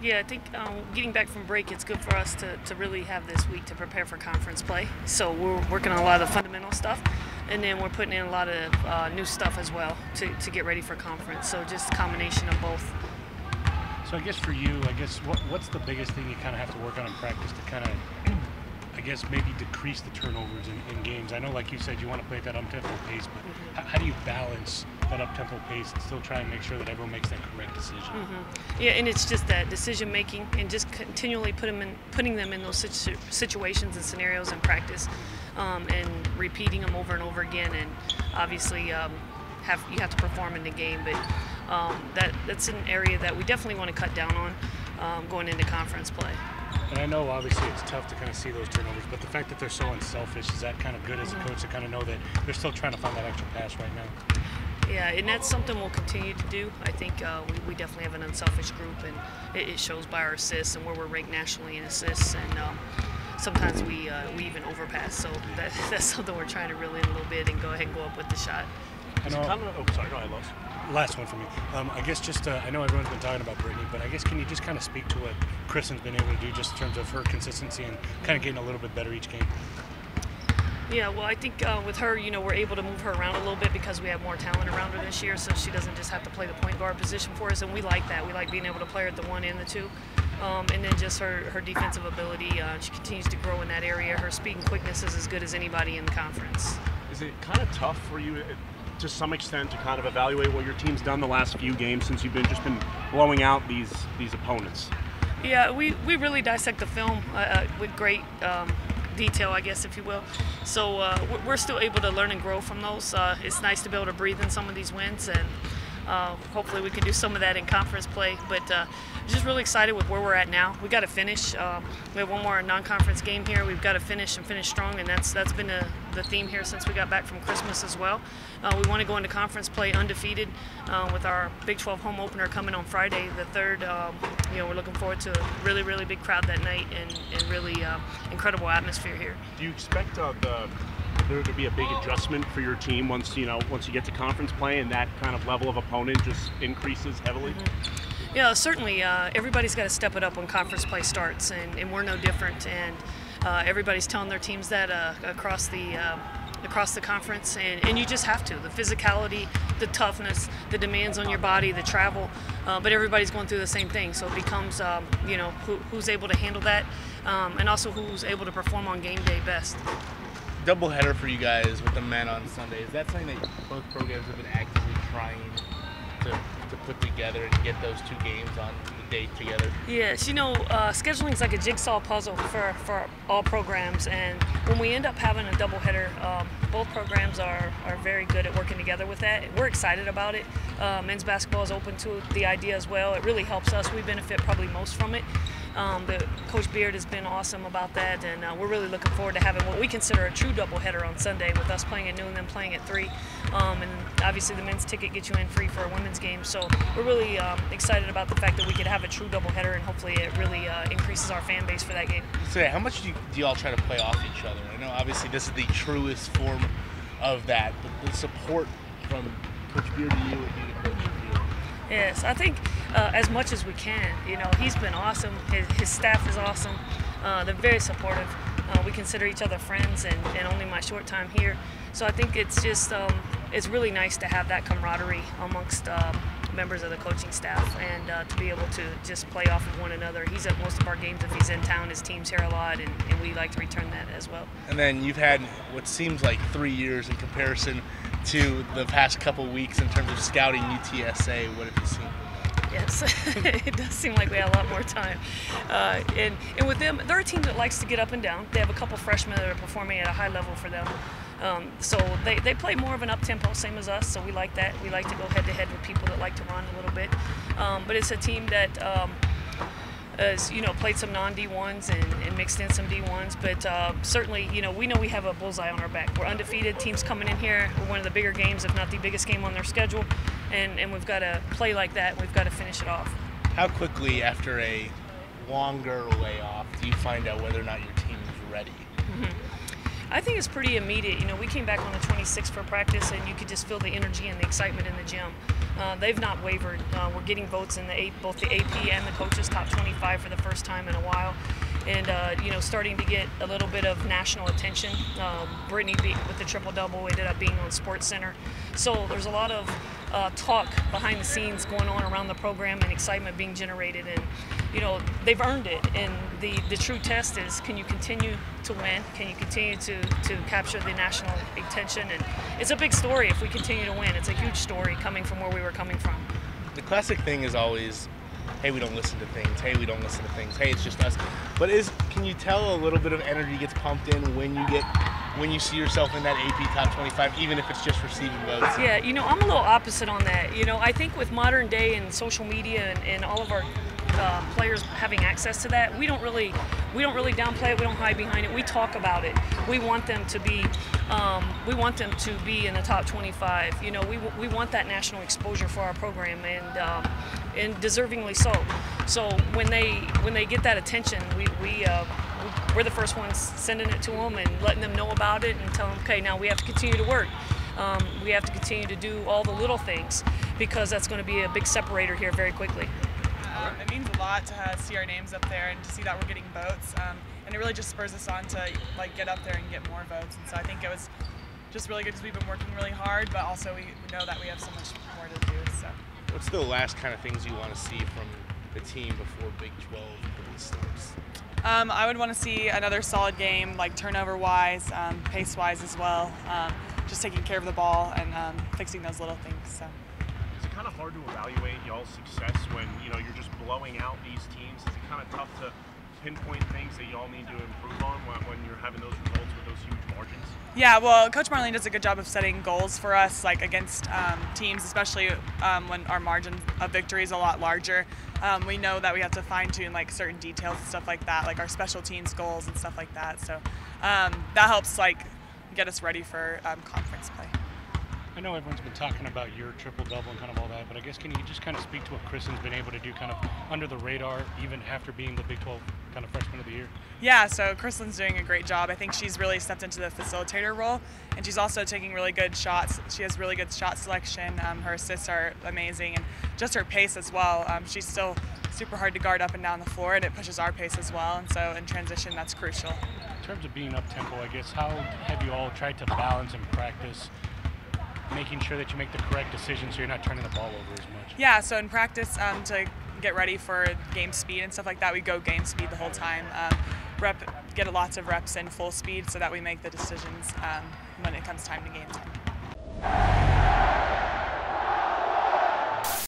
Yeah, I think getting back from break, it's good for us to really have this week to prepare for conference play. So we're working on a lot of the fundamental stuff, and then we're putting in a lot of new stuff as well to get ready for conference. So just a combination of both. So I guess for you, what's the biggest thing you kind of have to work on in practice to kind of, I guess, maybe decrease the turnovers in games? I know, like you said, you want to play at that up-tempo pace, but how do you balance that up-tempo pace and still try and make sure that everyone makes that correct decision? Yeah, and it's just that decision-making and just continually putting them in those situations and scenarios in practice, and repeating them over and over again. And obviously, you have to perform in the game, but that's an area that we definitely want to cut down on going into conference play. And I know obviously it's tough to kind of see those turnovers, but the fact that they're so unselfish, is that kind of good as a coach to kind of know that they're still trying to find that extra pass right now? Yeah, and that's something we'll continue to do. I think we definitely have an unselfish group, and it shows by our assists and where we're ranked nationally in assists, and sometimes we even overpass. So that's something we're trying to reel in a little bit and go ahead and go up with the shot. Last one for me. I guess just I know everyone's been talking about Brittany, but I guess can you just kind of speak to what Kristen's been able to do just in terms of her consistency and kind of getting a little bit better each game? Yeah, well, I think with her, we're able to move her around a little bit because we have more talent around her this year, so she doesn't just have to play the point guard position for us, and we like that. We like being able to play her at the 1 and the 2. And then just her defensive ability, she continues to grow in that area. Her speed and quickness is as good as anybody in the conference. Is it kind of tough for you to some extent to kind of evaluate what your team's done the last few games since you've been blowing out these opponents? Yeah, we really dissect the film with great detail, I guess, if you will. So we're still able to learn and grow from those. It's nice to be able to breathe in some of these wins, and hopefully we can do some of that in conference play. But just really excited with where we're at now. We got to finish. We have one more non-conference game here. We've got to finish and finish strong, and that's been the theme here since we got back from Christmas as well. We want to go into conference play undefeated with our Big 12 home opener coming on Friday the 3rd. We're looking forward to a really, really big crowd that night and really incredible atmosphere here. Do you expect there to be a big adjustment for your team once you get to conference play and that kind of level of opponent just increases heavily? Yeah, certainly. Everybody's got to step it up when conference play starts, and we're no different. And everybody's telling their teams that across the conference, and you just have to. The physicality, the toughness, the demands on your body, the travel, but everybody's going through the same thing. So it becomes, who's able to handle that, and also who's able to perform on game day best. Doubleheader for you guys with the men on Sunday. Is that something that both programs have been actively trying to put together and get those 2 games on the date together? Yes, scheduling is like a jigsaw puzzle for all programs, and when we end up having a doubleheader, both programs are very good at working together with that. We're excited about it. Men's basketball is open to the idea as well. It really helps us. We benefit probably most from it. Coach Beard has been awesome about that, and we're really looking forward to having what we consider a true doubleheader on Sunday, with us playing at noon and then playing at 3. And obviously the men's ticket gets you in free for a women's game, so we're really excited about the fact that we could have a true doubleheader, and hopefully it really increases our fan base for that game. So how much do y'all try to play off each other? I know obviously this is the truest form of that, but the support from Coach Beard to you and you to Coach Beard. Yes, I think as much as we can. He's been awesome. His staff is awesome. They're very supportive. We consider each other friends, and only my short time here. So I think it's just it's really nice to have that camaraderie amongst members of the coaching staff, and to be able to just play off of one another. He's at most of our games if he's in town. His team's here a lot, and we like to return that as well. And then you've had what seems like 3 years in comparison to the past couple weeks in terms of scouting UTSA. What have you seen? Yes, it does seem like we had a lot more time. And with them, they're a team that likes to get up and down. They have a couple freshmen that are performing at a high level for them. So they play more of an up-tempo, same as us, so we like that. We like to go head-to-head with people that like to run a little bit. But it's a team that has played some non-D1s and mixed in some D1s, but certainly we know we have a bullseye on our back. We're undefeated. Teams coming in here. We're one of the bigger games, if not the biggest game on their schedule, and we've got to play like that. We've got to finish it off. How quickly after a longer layoff do you find out whether or not your team is ready? I think it's pretty immediate. You know, we came back on the 26th for practice, and you could just feel the energy and the excitement in the gym. They've not wavered. We're getting votes in both the AP and the coaches top 25 for the first time in a while, and you know, starting to get a little bit of national attention. Brittany with the triple-double ended up being on SportsCenter, so there's a lot of talk behind the scenes going on around the program and excitement being generated, and you know, they've earned it. And the true test is, can you continue to win? Can you continue to capture the national attention? And it's a big story if we continue to win. It's a huge story coming from where we were coming from. The classic thing is always, hey, we don't listen to things. Hey, we don't listen to things. Hey, it's just us. But can you tell a little bit of energy gets pumped in when you see yourself in that AP top 25, even if it's just receiving votes? Yeah, you know, I'm a little opposite on that. You know, I think with modern day and social media and all of our players having access to that, we don't really downplay it. We don't hide behind it. We talk about it. We want them to be in the top 25. You know, we want that national exposure for our program, and deservingly so. So when they get that attention, we're the first ones sending it to them and letting them know about it and telling them, okay, now we have to continue to work. We have to continue to do all the little things, because that's going to be a big separator here very quickly. It means a lot to see our names up there and to see that we're getting votes, and it really just spurs us on to get up there and get more votes. And so I think it was just really good because we've been working really hard, but also we know that we have so much more to do. So, what's the last kind of things you want to see from the team before Big 12 really starts? I would want to see another solid game, like turnover-wise, pace-wise as well. Just taking care of the ball and fixing those little things. So. Is it kind of hard to evaluate y'all's success when you're just blowing out these teams? Is it kind of tough to pinpoint things that y'all need to improve on when you're having those results with those huge margins? Yeah, well, Coach Marlene does a good job of setting goals for us, like against teams, especially when our margin of victory is a lot larger. We know that we have to fine-tune like certain details and stuff like that, like our special teams goals and stuff like that. So that helps get us ready for conference play. I know everyone's been talking about your triple-double and kind of all that, but I guess can you just kind of speak to what Kristen's been able to do kind of under the radar, even after being the Big 12 kind of freshman of the year? Yeah, so Kristen's doing a great job. I think she's really stepped into the facilitator role, and she's also taking really good shots. She has really good shot selection. Her assists are amazing, and just her pace as well. She's still super hard to guard up and down the floor, and it pushes our pace as well, and so in transition, that's crucial. In terms of being up-tempo, I guess, how have you all tried to balance in practice making sure that you make the correct decision so you're not turning the ball over as much? Yeah, so in practice, to get ready for game speed and stuff like that, we go game speed the whole time. Get lots of reps in full speed so that we make the decisions when it comes time to game time.